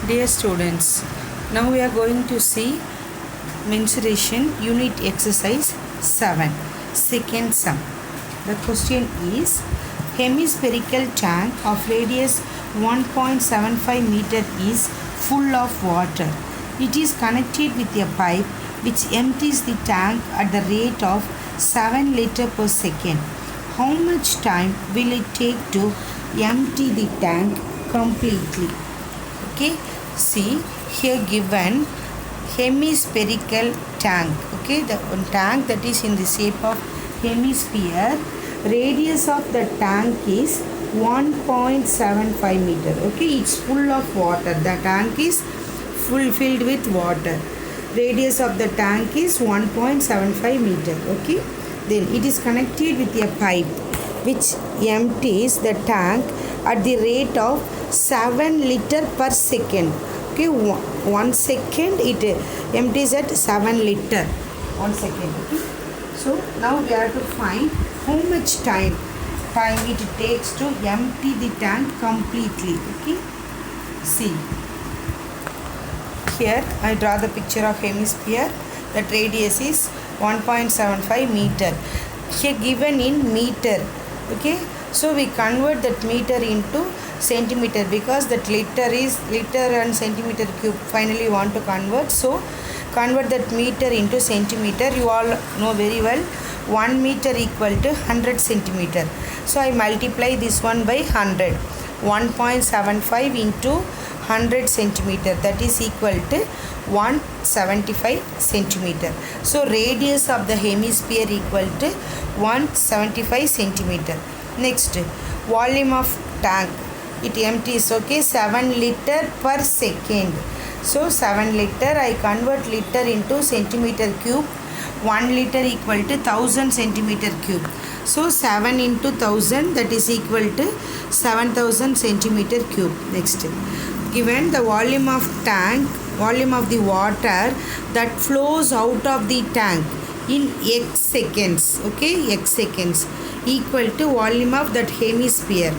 Dear students, now we are going to see mensuration unit exercise 7, second sum. The question is, hemispherical tank of radius 1.75 meter is full of water. It is connected with a pipe which empties the tank at the rate of 7 liters per second. How much time will it take to empty the tank completely? Okay, see here given hemispherical tank. Okay, the tank that is in the shape of hemisphere, radius of the tank is 1.75 meter. Okay, it's full of water. The tank is filled with water. Radius of the tank is 1.75 meter. Okay, then it is connected with a pipe which empties the tank at the rate of 7 liter per second. Okay, 1 second it empties at 7 liter. 1 second. Okay, so now we have to find how much time it takes to empty the tank completely. Okay, see here I draw the picture of hemisphere. That radius is 1.75 meter. Here given in meter. Okay, so we convert that meter into centimeter because that liter and centimeter cube finally want to convert. So convert that meter into centimeter. You all know very well 1 meter equal to 100 centimeter. So I multiply this one by 100. 1.75 into 100 centimeter, that is equal to 175 centimeter. So radius of the hemisphere equal to 175 centimeter. Next, volume of tank, it empties. Okay, 7 liter per second. So 7 liter, I convert liter into centimeter cube. 1 liter equal to 1000 centimeter cube. So 7 into 1000, that is equal to 7000 centimeter cube. Next, given the volume of tank, volume of the water that flows out of the tank in x seconds. Okay, x seconds equal to volume of that hemisphere.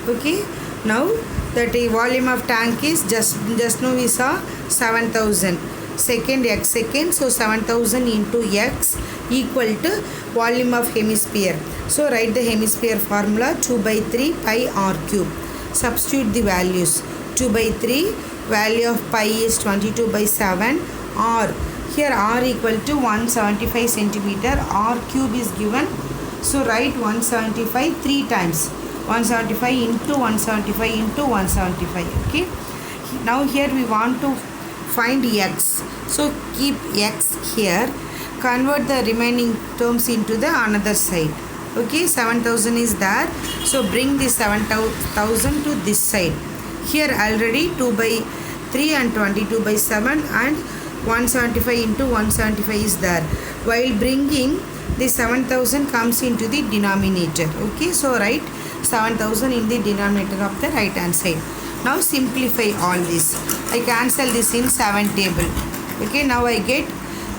Okay, now that the volume of tank is just now we saw 7000 second x second. So 7000 into x equal to volume of hemisphere. So write the hemisphere formula, 2 by 3 pi r cube. Substitute the values. 2 by 3, value of pi is 22 by 7. R, here r equal to 175 centimeter. R cube is given. So write 175 3 times. 175 into 175 into 175. Okay, now here we want to find x. So keep x here. Convert the remaining terms into the another side. Okay, 7000 is there. So bring the 7000 to this side. Here already 2 by 3 and 22 by 7 and 175 into 175 is there. While bringing the 7000 comes into the denominator. Okay, so write 7000 in the denominator of the right hand side. Now simplify all this. I cancel this in 7 table. Okay, now I get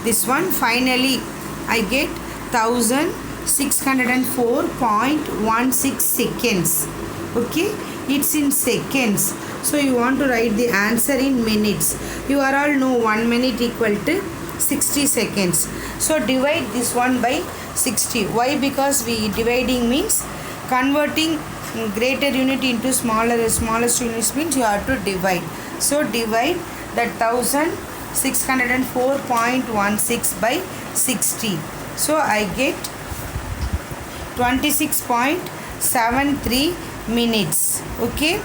this one. Finally I get 1604.16 seconds. Okay, it's in seconds. So you want to write the answer in minutes. You are all know 1 minute equal to 60 seconds. So divide this one by 60. Why? Because we dividing means converting greater unit into smallest units means you have to divide. So divide that 1604.16 by 60. So I get 26.73 minutes. Okay,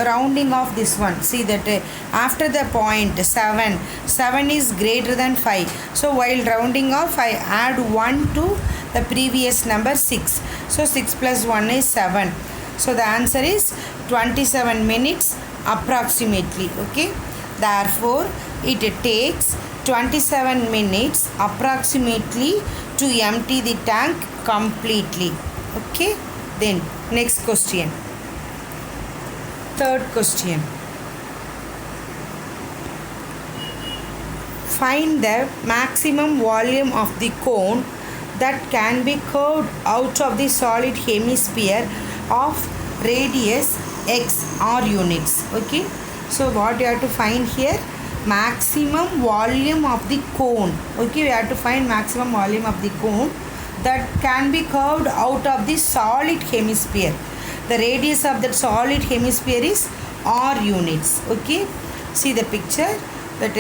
rounding off this one. See that after the point 7 is greater than 5. So while rounding off I add 1 to the previous number 6. So 6 plus 1 is 7. So the answer is 27 minutes approximately. Okay, therefore it takes 27 minutes approximately to empty the tank completely. Okay, then next question. Third question. Find the maximum volume of the cone that can be curved out of the solid hemisphere of radius x or units. Okay, So what you have to find here? Maximum volume of the cone. Okay, we have to find maximum volume of the cone that can be curved out of the solid hemisphere. The radius of that solid hemisphere is r units. Okay, see the picture, that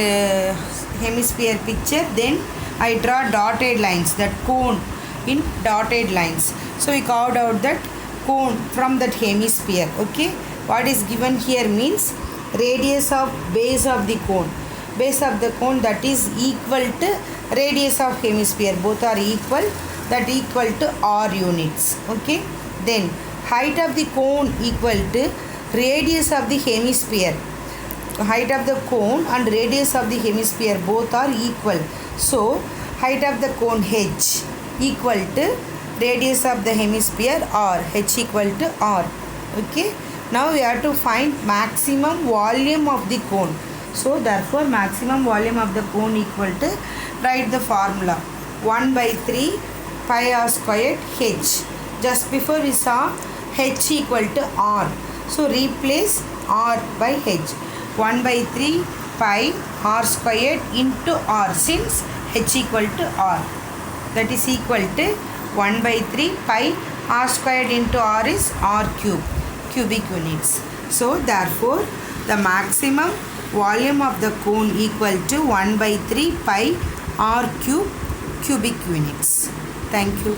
hemisphere picture. Then I draw dotted lines, that cone in dotted lines. So we carved out that cone from that hemisphere. Okay, what is given here means radius of base of the cone. Base of the cone, that is equal to radius of hemisphere. Both are equal, that equal to r units. Okay, then height of the cone equal to radius of the hemisphere. Height of the cone and radius of the hemisphere both are equal. So height of the cone h equal to radius of the hemisphere r, h equal to r. Okay, now we have to find maximum volume of the cone. So therefore maximum volume of the cone equal to, write the formula 1 by 3 pi r squared h. Just before we saw h equal to r. So replace r by h. 1 by 3 pi r squared into r, since h equal to r. That is equal to 1 by 3 pi r squared into r is r cube, cubic units. So therefore the maximum volume of the cone equal to 1 by 3 pi r cube, cubic units. Thank you.